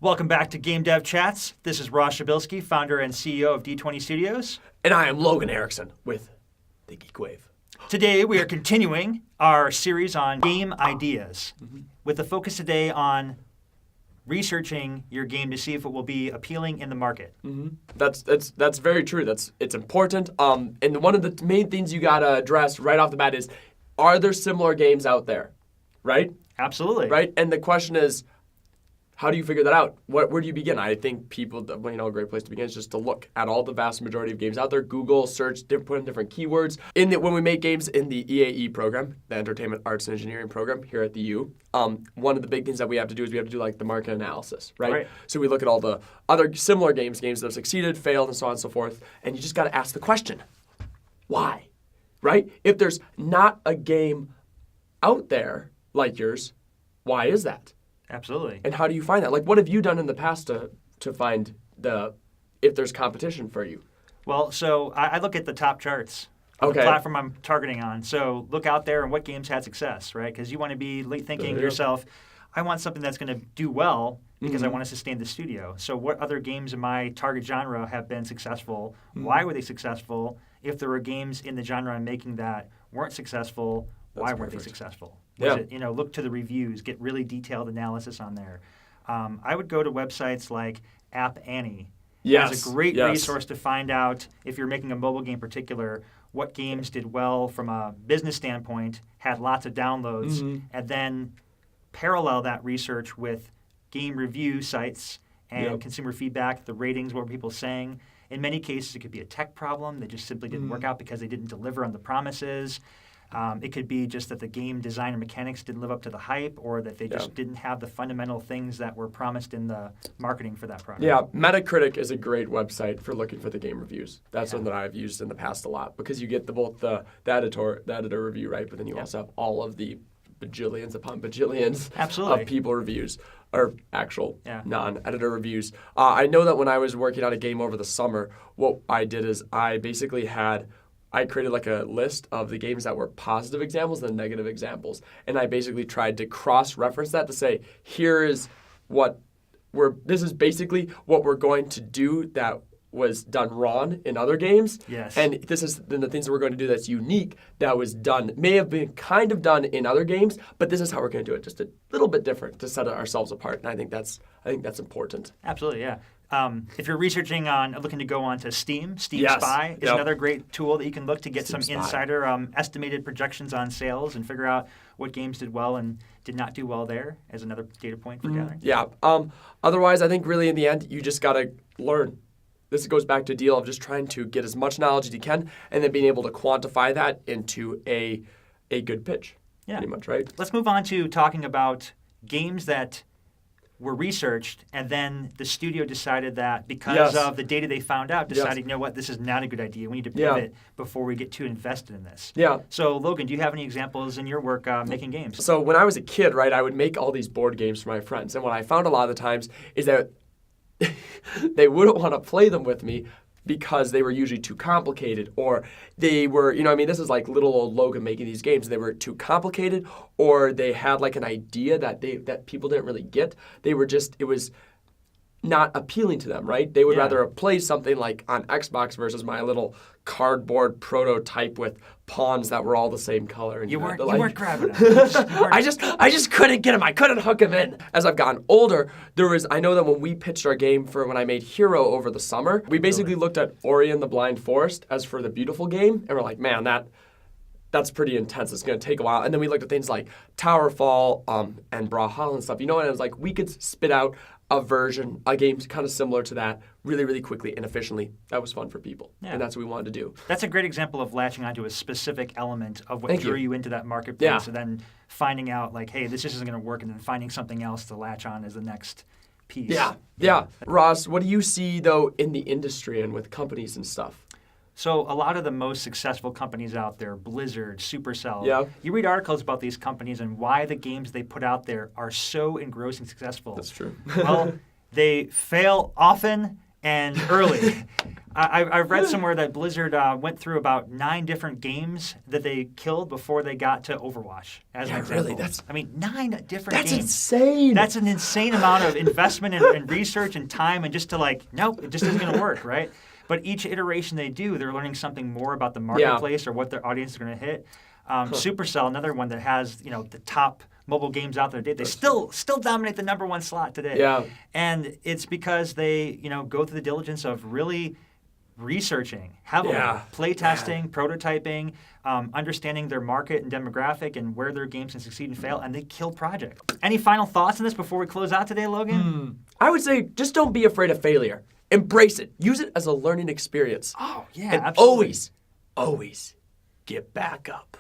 Welcome back to Game Dev Chats. This is Ross Shabilsky, founder and CEO of D20Studios. And I am Logan Erickson with the Geekwave. Today we are continuing our series on game ideas with the focus today on researching your game to see if it will be appealing in the market. That's very true. It's important. And one of the main things you gotta address right off the bat is, are there similar games out there, right? Absolutely. Right. And the question is, how do you figure that out? Where do you begin? I think people, a great place to begin is just to look at all the vast majority of games out there. Google, search, put in different keywords. When we make games in the EAE program, the Entertainment Arts and Engineering program here at the U, one of the big things that we have to do is we have to do like the market analysis, right? So we look at all the other similar games that have succeeded, failed, and so on and so forth, and you just got to ask the question, why, right? If there's not a game out there like yours, why is that? Absolutely. And how do you find that? Like, what have you done in the past to find if there's competition for you? Well, so I look at the top charts of the platform I'm targeting on. So look out there and what games had success, right? Because you want to be thinking to yourself, I want something that's going to do well because I want to sustain the studio. So what other games in my target genre have been successful? Why were they successful? If there were games in the genre I'm making that weren't successful, why weren't they successful? Look to the reviews, get really detailed analysis on there. I would go to websites like App Annie. It's a great resource to find out, if you're making a mobile game in particular, what games did well from a business standpoint, had lots of downloads, and then parallel that research with game review sites and consumer feedback, the ratings, what were people saying. In many cases, it could be a tech problem. They just simply didn't work out because they didn't deliver on the promises. It could be just that the game design or mechanics didn't live up to the hype, or that they just didn't have the fundamental things that were promised in the marketing for that product. Yeah, Metacritic is a great website for looking for the game reviews. That's one that I've used in the past a lot, because you get both the editor review, right? But then you also have all of the bajillions upon bajillions of people reviews, or actual non-editor reviews. I know that when I was working on a game over the summer, what I did is I created like a list of the games that were positive examples and negative examples. And I basically tried to cross-reference that to say, this is basically what we're going to do that was done wrong in other games. Yes. And this is the things that we're going to do that's unique that was done, may have been kind of done in other games, but this is how we're going to do it, just a little bit different to set ourselves apart. And I think that's important. Absolutely, yeah. If you're looking to go on to Steam Spy is another great tool that you can look to get some insider estimated projections on sales and figure out what games did well and did not do well there as another data point for gathering. Yeah. Otherwise, I think really in the end, you just got to learn. This goes back to a deal of just trying to get as much knowledge as you can and then being able to quantify that into a good pitch. Yeah. Pretty much, right? Let's move on to talking about games that were researched, and then the studio decided that because of the data they found out, you know what, this is not a good idea. We need to pivot before we get too invested in this. Yeah. So, Logan, do you have any examples in your work making games? So when I was a kid, right, I would make all these board games for my friends, and what I found a lot of the times is that they wouldn't want to play them with me because they were usually too complicated, or they were, this is like little old Logan making these games. They were too complicated, or they had like an idea that people didn't really get. It was not appealing to them, right? They would rather play something like on Xbox versus my little cardboard prototype with pawns that were all the same color. And you weren't grabbing them. I just couldn't get them. I couldn't hook them in. As I've gotten older, I know that when we pitched our game for when I made Hero over the summer, we basically looked at Ori and the Blind Forest as for the beautiful game, and we're like, man, that's pretty intense. It's going to take a while. And then we looked at things like Towerfall and Brawlhalla and stuff. And it was like we could spit out a game kind of similar to that really, really quickly and efficiently. That was fun for people. Yeah. And that's what we wanted to do. That's a great example of latching onto a specific element of what drew you into that marketplace, and then finding out like, hey, this just isn't going to work, and then finding something else to latch on as the next piece. Yeah. Ross, what do you see, though, in the industry and with companies and stuff? So a lot of the most successful companies out there, Blizzard, Supercell, you read articles about these companies and why the games they put out there are so engrossing successful. That's true. Well, they fail often, and early. I've read somewhere that Blizzard went through about 9 different games that they killed before they got to Overwatch, as an example. Really? 9 different That's games. insane. That's an insane amount of investment and research and time, and just to nope, it just isn't going to work, right? But each iteration they do, they're learning something more about the marketplace or what their audience is going to hit. Supercell, another one that has the top mobile games out there. They still dominate the number 1 slot today. Yeah. And it's because they go through the diligence of really researching heavily, play testing, prototyping, understanding their market and demographic and where their games can succeed and fail, and they kill projects. Any final thoughts on this before we close out today, Logan? I would say just don't be afraid of failure. Embrace it. Use it as a learning experience. Oh, yeah, and absolutely. always get back up.